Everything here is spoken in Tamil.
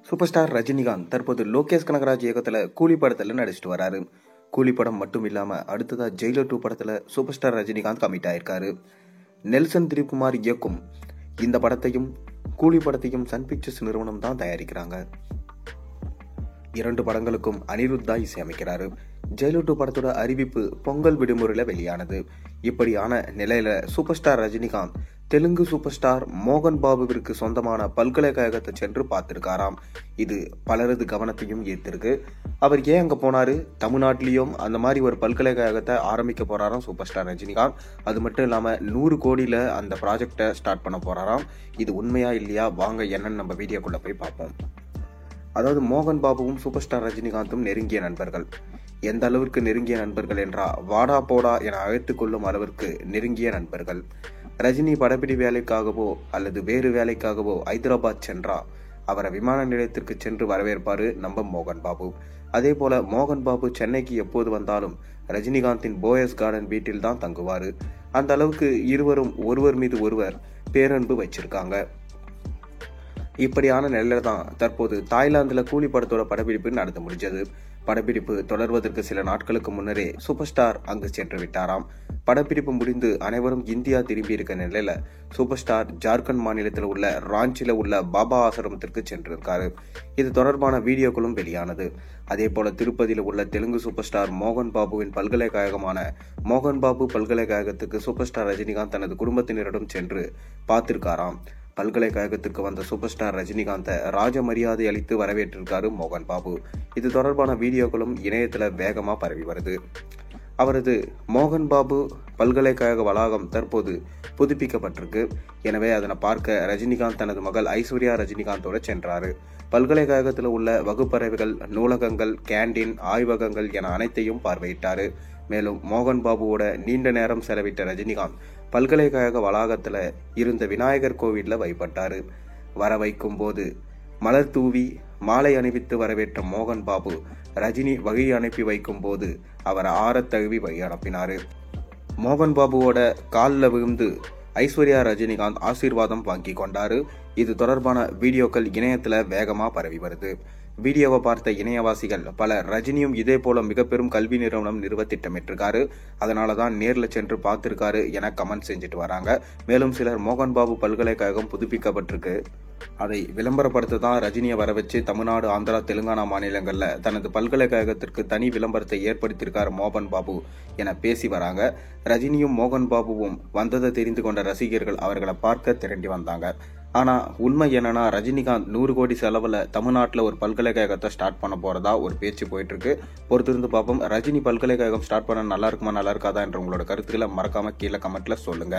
சூப்பர் ஸ்டார் ரஜினிகாந்த் தற்போது லோகேஷ் கனகராஜ் இயக்கத்தில் கூலி படத்தில் நடிச்சிட்டு வராரு. கூலி படம் மட்டும் இல்லாமல் அடுத்ததாக ஜெயிலர் 2 படத்தில் சூப்பர் ஸ்டார் ரஜினிகாந்த் கமிட் ஆயிருக்காரு. நெல்சன் திலீப்குமார் இயக்கும் இந்த படத்தையும் கூலி படத்தையும் சன் பிக்சர்ஸ் நிறுவனம் தான் தயாரிக்கிறாங்க. 2 படங்களுக்கும் அனிருத் தான் இசையமைக்கிறாரு. ஜெயிலர் 2 படத்தோட அறிவிப்பு பொங்கல் விடுமுறையில் வெளியானது. இப்படியான நிலையில super star Rajinikanth Telugu super star மோகன் பாபுவிற்கு சொந்தமான பல்கலைக்கழகத்தை சென்று பார்த்திருக்காராம். இது பலரது கவனத்தையும் ஈர்த்திருக்கு. அவர் ஏன் அங்க போனாரு? தமிழ்நாட்டிலையும் அந்த மாதிரி ஒரு பல்கலைக்கழகத்தை ஆரம்பிக்க போறாராம் சூப்பர் ஸ்டார் ரஜினிகாந்த். அது மட்டும் இல்லாம 100 கோடியில அந்த ப்ராஜெக்டை ஸ்டார்ட் பண்ண போறாராம். இது உண்மையா இல்லையா? வாங்க என்னன்னு நம்ம வீடியோக்குள்ள போய் பார்ப்போம். அதாவது மோகன் பாபுவும் சூப்பர் ஸ்டார் ரஜினிகாந்தும் நெருங்கிய நண்பர்கள். எந்த அளவிற்கு நெருங்கிய நண்பர்கள் என்றா வாடா போடா என அழைத்துக் கொள்ளும் அளவிற்கு நெருங்கிய நண்பர்கள். ரஜினி படப்பிடி வேலைக்காகவோ அல்லது வேறு வேலைக்காகவோ ஹைதராபாத் சென்றா அவரை விமான நிலையத்திற்கு சென்று வரவேற்பாரு நம்ம மோகன் பாபு. அதே போல மோகன் பாபு சென்னைக்கு எப்போது வந்தாலும் ரஜினிகாந்தின் போயஸ் கார்டன் வீட்டில் தான் தங்குவாரு. அந்த அளவுக்கு இருவரும் ஒருவர் மீது ஒருவர் பேரன்பு வச்சிருக்காங்க. இப்படியான நிலையில தான் தற்போது தாய்லாந்துல கூலி படத்தோட படப்பிடிப்பு நடந்து முடிஞ்சது. படப்பிடிப்பு தொடர்வதற்கு சில நாட்களுக்கு முன்னரே சூப்பர் ஸ்டார் அங்கு சென்று விட்டாராம். படப்பிடிப்பு முடிந்து அனைவரும் இந்தியா திரும்பி இருக்க நிலையில சூப்பர் ஸ்டார் ஜார்க்கண்ட் மாநிலத்தில் உள்ள ராஞ்சில உள்ள பாபா ஆசிரமத்திற்கு சென்றிருக்காரு. இது தொடர்பான வீடியோக்களும் வெளியானது. அதே போல திருப்பதியில் உள்ள தெலுங்கு சூப்பர் ஸ்டார் மோகன் பாபுவின் பல்கலைக்கழகமான மோகன் பாபு பல்கலைக்கழகத்துக்கு சூப்பர் ஸ்டார் ரஜினிகாந்த் தனது குடும்பத்தினரிடம் சென்று பார்த்திருக்காராம். பல்கலைக்கழகத்திற்கு வந்த சூப்பர் ஸ்டார் ரஜினிகாந்தை ராஜ மரியாதை அளித்து வரவேற்றிருக்காரு மோகன் பாபு. இது தொடர்பான வீடியோக்களும் இணையத்துல வேகமா பரவி வருது. அவரது மோகன் பாபு பல்கலைக்கழக வளாகம் தற்போது புதுப்பிக்கப்பட்டிருக்கு. எனவே அதனை பார்க்க ரஜினிகாந்த் தனது மகள் ஐஸ்வர்யா ரஜினிகாந்தோட சென்றாரு. பல்கலைக்கழகத்தில் உள்ள வகுப்பறைகள், நூலகங்கள், கேண்டீன், ஆய்வகங்கள் என அனைத்தையும் பார்வையிட்டாரு. மேலும் மோகன் பாபுவோட நீண்ட நேரம் செலவிட்ட ரஜினிகாந்த் பல்கலைக்கழக வளாகத்துல இருந்த விநாயகர் கோவில்ல வழிபட்டாரு. வர வைக்கும் போது மலர் தூவி மாலை அணிவித்து வரவேற்ற மோகன் பாபு ரஜினி வழி அனுப்பி வைக்கும் போது அவரை ஆறத் தழுவி வழி அனுப்பினாரு. மோகன் பாபுவோட காலில் விழுந்து ஐஸ்வர்யா ரஜினிகாந்த் ஆசீர்வாதம் வாங்கி கொண்டாரு. இது தொடர்பான வீடியோக்கள் இணையத்துல வேகமா பரவி வருது. வீடியோவை பார்த்த இணையவாசிகள் பலர் ரஜினியும் இதே போல மிக பெரும் கல்வி நிறுவனம் நிறுவ திட்டமிட்டிருக்காரு, அதனாலதான் நேர்ல சென்று பார்த்திருக்காரு என கமெண்ட் செஞ்சுட்டு வராங்க. மேலும் சிலர் மோகன் பாபு பல்கலைக்கழகம் புதுப்பிக்கப்பட்டிருக்கு, அதை விளம்பரப்படுத்த தான் ரஜினியை வர வச்சு தமிழ்நாடு, ஆந்திரா, தெலுங்கானா மாநிலங்கள்ல தனது பல்கலைக்கழகத்திற்கு தனி விளம்பரத்தை ஏற்படுத்தியிருக்கார் மோகன் பாபு என பேசி வராங்க. ரஜினியும் மோகன் பாபுவும் வந்ததை தெரிந்து கொண்ட ரசிகர்கள் அவர்களை பார்க்க திரண்டி வந்தாங்க. ஆனா உண்மை என்னன்னா, ரஜினிகாந்த் 100 கோடி செலவுல தமிழ்நாட்டுல ஒரு பல்கலைக்கழகத்தை ஸ்டார்ட் பண்ண போறதா ஒரு பேச்சு போயிட்டு இருக்கு. பொறுத்திருந்து பார்ப்போம். ரஜினி பல்கலைக்கழகம் ஸ்டார்ட் பண்ண நல்லா இருக்குமா நல்லா இருக்காதா என்ற உங்களோட கருத்துக்களை மறக்காம கீழே கமெண்ட்ல சொல்லுங்க.